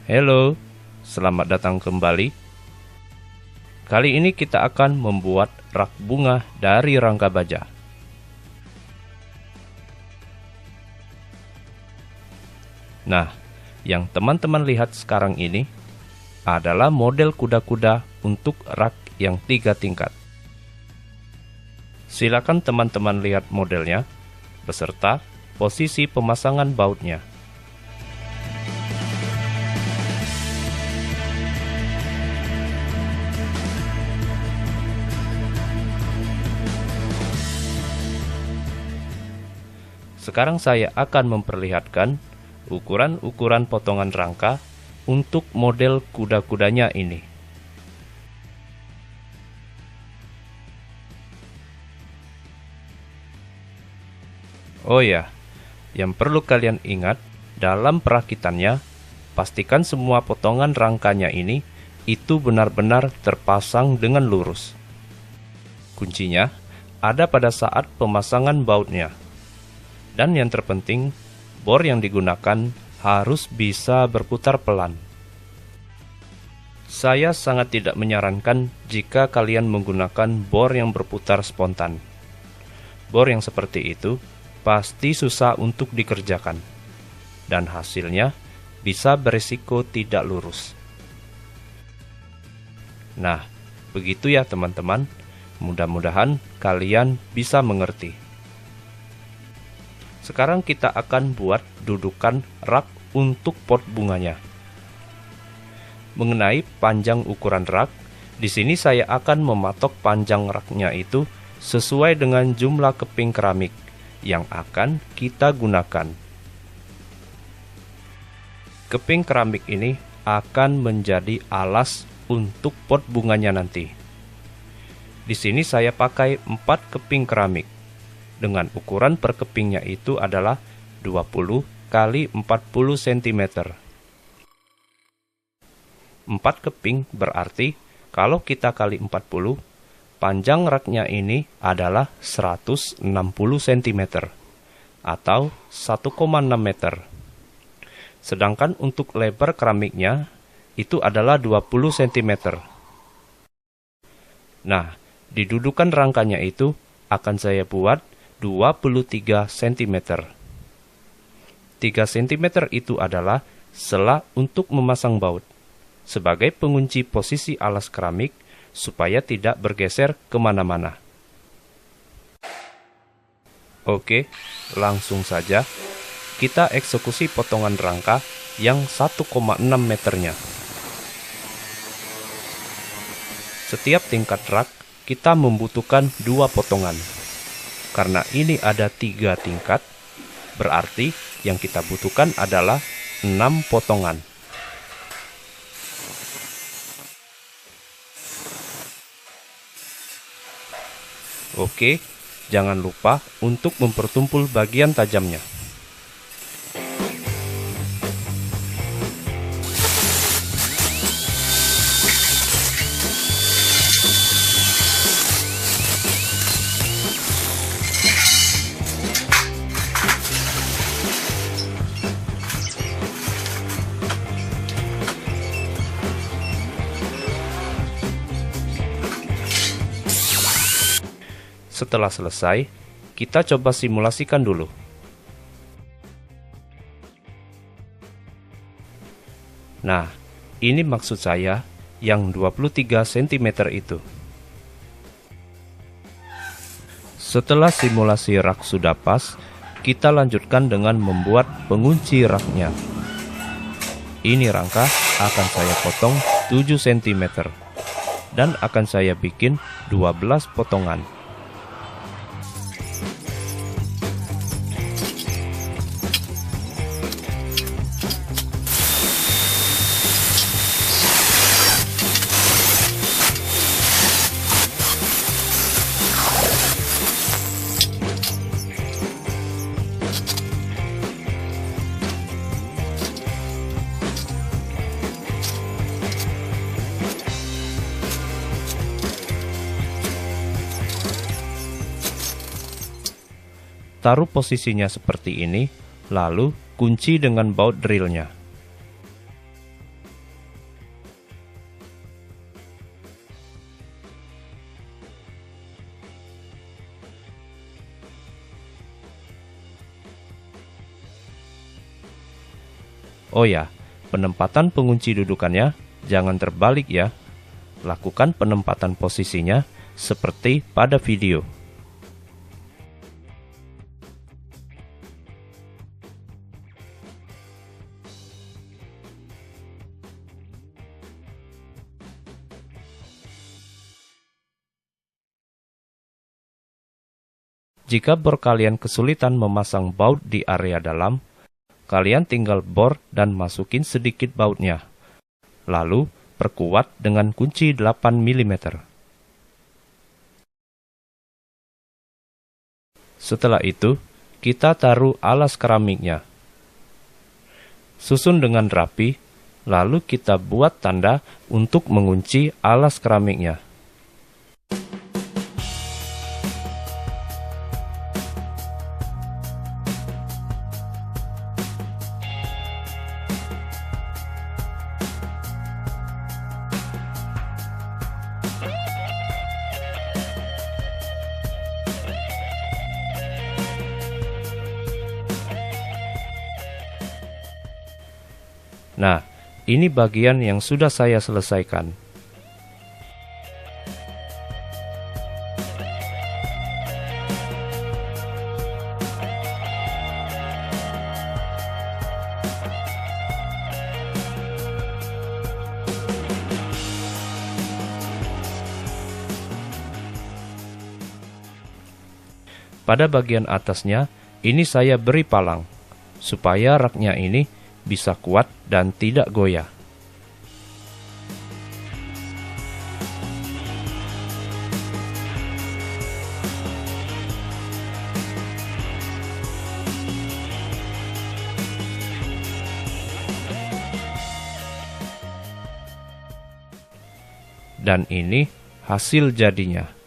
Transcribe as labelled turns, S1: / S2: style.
S1: Halo, selamat datang kembali. Kali ini kita akan membuat rak bunga dari rangka baja. Nah, yang teman-teman lihat sekarang ini adalah model kuda-kuda untuk rak yang 3 tingkat. Silakan teman-teman lihat modelnya beserta posisi pemasangan bautnya. Sekarang saya akan memperlihatkan ukuran-ukuran potongan rangka untuk model kuda-kudanya ini. Oh ya, yang perlu kalian ingat dalam perakitannya, pastikan semua potongan rangkanya ini itu benar-benar terpasang dengan lurus. Kuncinya ada pada saat pemasangan bautnya. Dan yang terpenting, bor yang digunakan harus bisa berputar pelan. Saya sangat tidak menyarankan jika kalian menggunakan bor yang berputar spontan. Bor yang seperti itu pasti susah untuk dikerjakan, dan hasilnya bisa berisiko tidak lurus. Nah, begitu ya teman-teman. Mudah-mudahan kalian bisa mengerti. Sekarang kita akan buat dudukan rak untuk pot bunganya. Mengenai panjang ukuran rak, di sini saya akan mematok panjang raknya itu sesuai dengan jumlah keping keramik yang akan kita gunakan. Keping keramik ini akan menjadi alas untuk pot bunganya nanti. Di sini saya pakai 4 keping keramik. Dengan ukuran per kepingnya itu adalah 20 x 40 cm. 4 keping berarti kalau kita kali 40, panjang raknya ini adalah 160 cm atau 1,6 meter. Sedangkan untuk lebar keramiknya itu adalah 20 cm. Nah, di dudukan rangkanya itu akan saya buat 23 cm. 3 cm itu adalah sela untuk memasang baut, sebagai pengunci posisi alas keramik supaya tidak bergeser kemana-mana. Oke, langsung saja kita eksekusi potongan rangka yang 1,6 meternya. Setiap tingkat rak kita membutuhkan 2 potongan. Karena ini ada 3 tingkat, berarti yang kita butuhkan adalah 6 potongan. Oke, jangan lupa untuk mempertumpul bagian tajamnya. Setelah selesai, kita coba simulasikan dulu. Nah, ini maksud saya yang 23 cm itu. Setelah simulasi rak sudah pas, kita lanjutkan dengan membuat pengunci raknya. Ini rangka akan saya potong 7 cm dan akan saya bikin 12 potongan. taruh posisinya seperti ini, lalu kunci dengan baut drillnya. Oh ya, penempatan pengunci dudukannya jangan terbalik ya. Lakukan penempatan posisinya seperti pada video. Jika bor kalian kesulitan memasang baut di area dalam, kalian tinggal bor dan masukin sedikit bautnya. Lalu, perkuat dengan kunci 8 mm. Setelah itu, kita taruh alas keramiknya. Susun dengan rapi, lalu kita buat tanda untuk mengunci alas keramiknya. Nah, ini bagian yang sudah saya selesaikan. Pada bagian atasnya, ini saya beri palang, supaya raknya ini bisa kuat dan tidak goyah. Dan ini hasil jadinya.